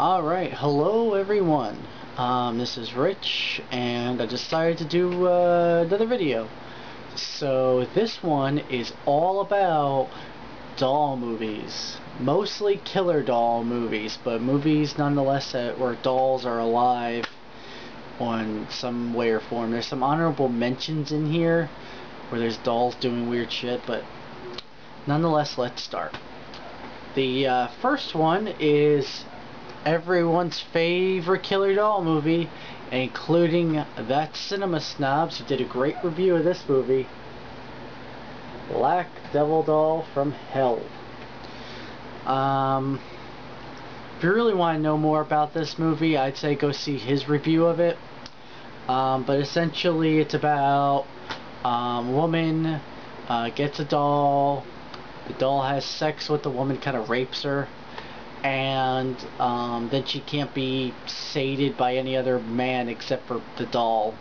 Alright, hello everyone. This is Rich, and I decided to do another video. So this one is all about doll movies. Mostly killer doll movies, but movies nonetheless where dolls are alive in some way or form. There's some honorable mentions in here where there's dolls doing weird shit, but nonetheless, let's start. The first one is everyone's favorite killer doll movie, including That Cinema Snobs, who did a great review of this movie, Black Devil Doll from Hell. If you really want to know more about this movie, I'd say go see his review of it. But essentially it's about a woman gets a doll, the doll has sex with the woman, kind of rapes her, and then she can't be sated by any other man except for the doll.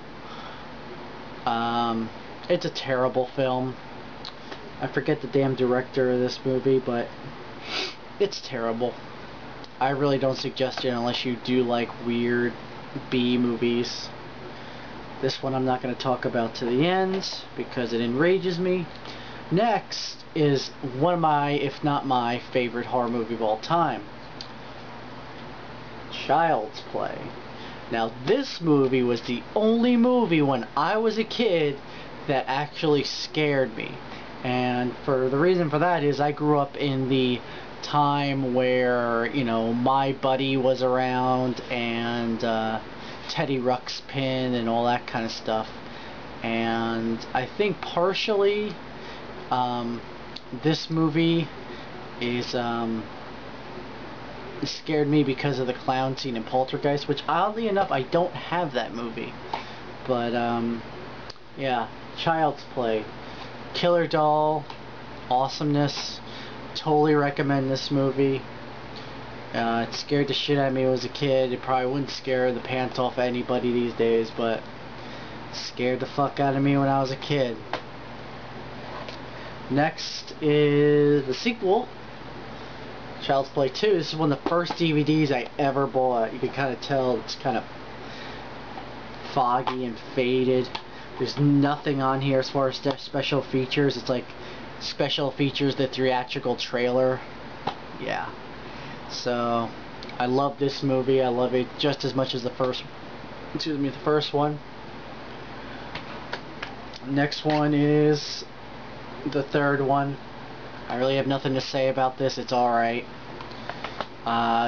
It's a terrible film. I forget the damn director of this movie, but it's terrible. I really don't suggest it unless you do like weird B movies. This one I'm not going to talk about to the end because it enrages me. Next is one of my, if not my, favorite horror movie of all time, Child's Play. Now this movie was the only movie when I was a kid that actually scared me, and for the reason for that is I grew up in the time where, you know, My Buddy was around and Teddy Ruxpin and all that kind of stuff, and I think partially this movie is scared me because of the clown scene in Poltergeist, which oddly enough I don't have that movie. But yeah, Child's Play, killer doll, awesomeness. Totally recommend this movie. It scared the shit out of me when I was a kid. It probably wouldn't scare the pants off anybody these days, but it scared the fuck out of me when I was a kid. Next is the sequel, Child's Play 2. This is one of the first DVDs I ever bought. You can kind of tell it's kind of foggy and faded. There's nothing on here as far as special features. It's like special features, the theatrical trailer. Yeah. So I love this movie. I love it just as much as the first one. Next one is the third one. I really have nothing to say about this. It's alright.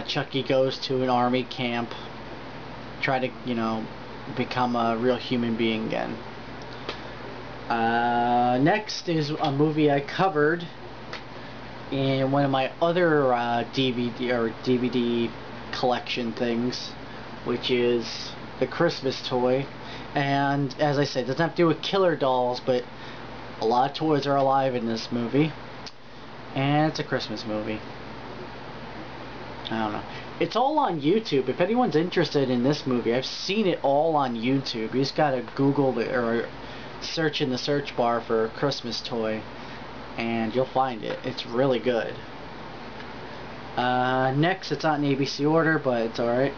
Chucky goes to an army camp, try to, you know, become a real human being again. Next is a movie I covered in one of my other DVD collection things, which is The Christmas Toy. And as I said, it doesn't have to do with killer dolls, but a lot of toys are alive in this movie. And it's a Christmas movie. I don't know. It's all on YouTube. If anyone's interested in this movie, I've seen it all on YouTube. You just gotta Google it or search in the search bar for Christmas Toy, and you'll find it. It's really good. Next, it's not in ABC order, but it's alright.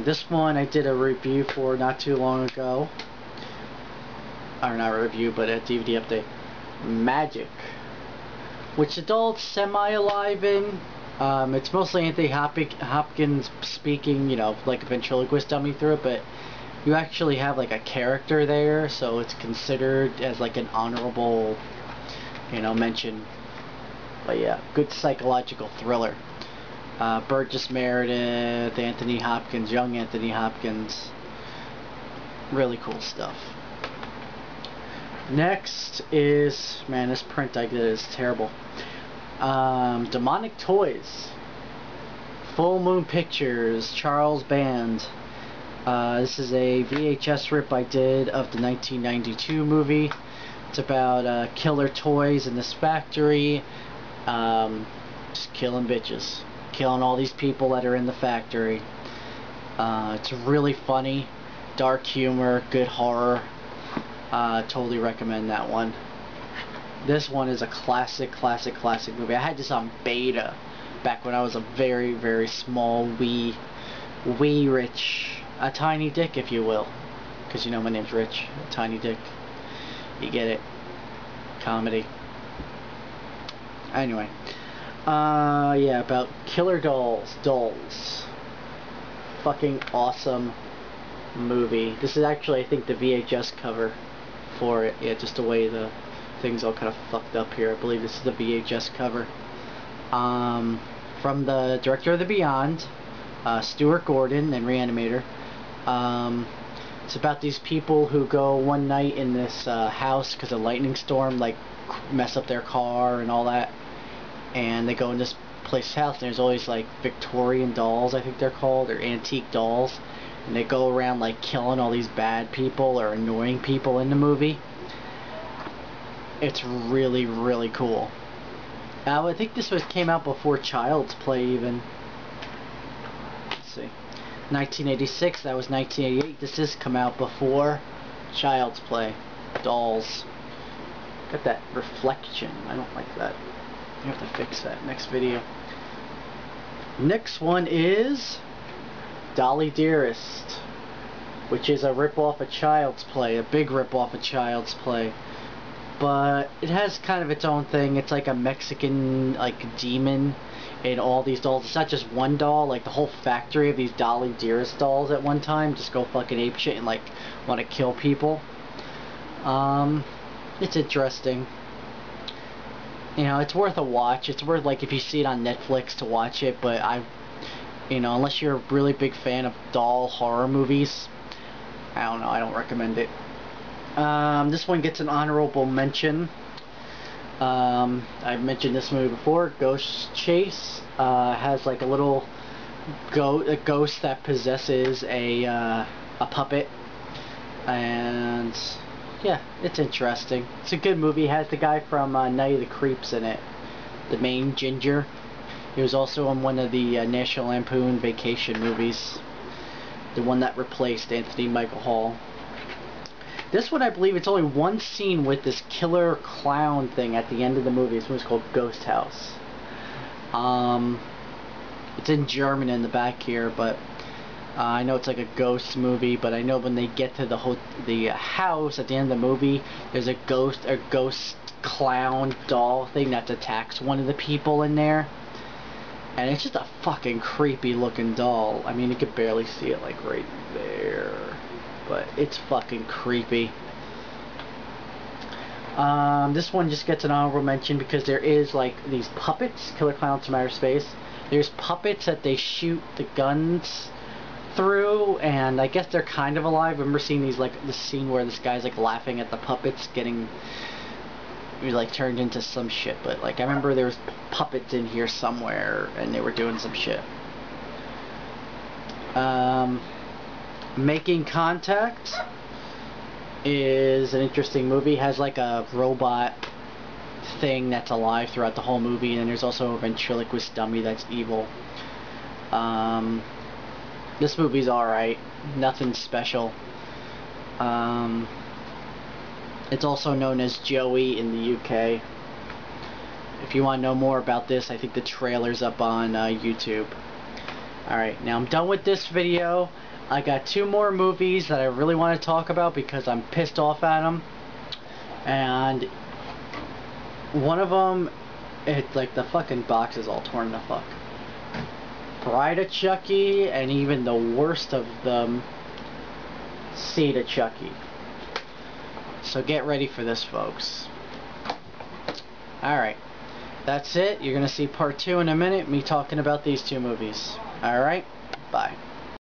This one I did a review for not too long ago. Or not a review, but a DVD update. Magic, which adults semi-alive in. It's mostly Anthony Hopkins speaking, you know, like a ventriloquist dummy through it, but you actually have like a character there, so it's considered as like an honorable, you know, mention. But yeah, good psychological thriller. Burgess Meredith, Anthony Hopkins, young Anthony Hopkins. Really cool stuff. Next is, man, this print I did is terrible. Demonic Toys, Full Moon Pictures, Charles Band. This is a VHS rip I did of the 1992 movie. It's about killer toys in this factory, just killing bitches, killing all these people that are in the factory. It's really funny, dark humor, good horror. Totally recommend that one. This one is a classic movie. I had this on beta back when I was a very, very small, wee Rich, a tiny dick, if you will, because you know my name's Rich, a tiny dick. You get it? Comedy. Anyway, yeah, about Killer Dolls. Fucking awesome movie. This is actually, I think, the VHS cover for it. Yeah, just the way the thing's all kind of fucked up here. I believe this is the VHS cover. From the director of The Beyond, Stuart Gordon, and Reanimator. It's about these people who go one night in this house because a lightning storm like mess up their car and all that, and they go in this place's house, and there's always like Victorian dolls, I think they're called, or antique dolls, and they go around like killing all these bad people or annoying people in the movie. It's really, really cool. I think this came out before Child's Play even. Let's see. 1986, that was 1988. This has come out before Child's Play. Dolls. Got that reflection. I don't like that. You have to fix that next video. Next one is Dolly Dearest, which is a rip-off of Child's Play. A big rip-off of Child's Play. But it has kind of its own thing. It's like a Mexican like demon in all these dolls. It's not just one doll, like the whole factory of these Dolly Dearest dolls at one time just go fucking apeshit and like want to kill people. It's interesting. You know, it's worth a watch. It's worth, like, if you see it on Netflix, to watch it, but you know, unless you're a really big fan of doll horror movies, I don't know, I don't recommend it. This one gets an honorable mention. I've mentioned this movie before. Ghost Chase has like a little ghost that possesses a puppet, and yeah, it's interesting. It's a good movie. It has the guy from Night of the Creeps in it, the main ginger. He was also on one of the National Lampoon Vacation movies, the one that replaced Anthony Michael Hall. This one, I believe, it's only one scene with this killer clown thing at the end of the movie. This one's called Ghost House. It's in German in the back here, but I know it's like a ghost movie. But I know when they get to the house at the end of the movie, there's a ghost clown doll thing that attacks one of the people in there, and it's just a fucking creepy looking doll. I mean, you could barely see it like right there, but it's fucking creepy. This one just gets an honorable mention because there is like these puppets, Killer Clowns from Outer Space. There's puppets that they shoot the guns through, and I guess they're kind of alive. I remember seeing these, like the scene where this guy's like laughing at the puppets getting like turned into some shit, but like I remember there was puppets in here somewhere and they were doing some shit. Making Contact is an interesting movie. It has like a robot thing that's alive throughout the whole movie, and there's also a ventriloquist dummy that's evil. This movie's alright. Nothing special. It's also known as Joey in the UK. If you want to know more about this, I think the trailer's up on YouTube. Alright, now I'm done with this video. I got two more movies that I really want to talk about because I'm pissed off at them. And one of them, it's like the fucking box is all torn the fuck. Bride of Chucky, and even the worst of them, Seed of Chucky. So get ready for this, folks. Alright, that's it. You're going to see part 2 in a minute, me talking about these two movies. Alright, bye.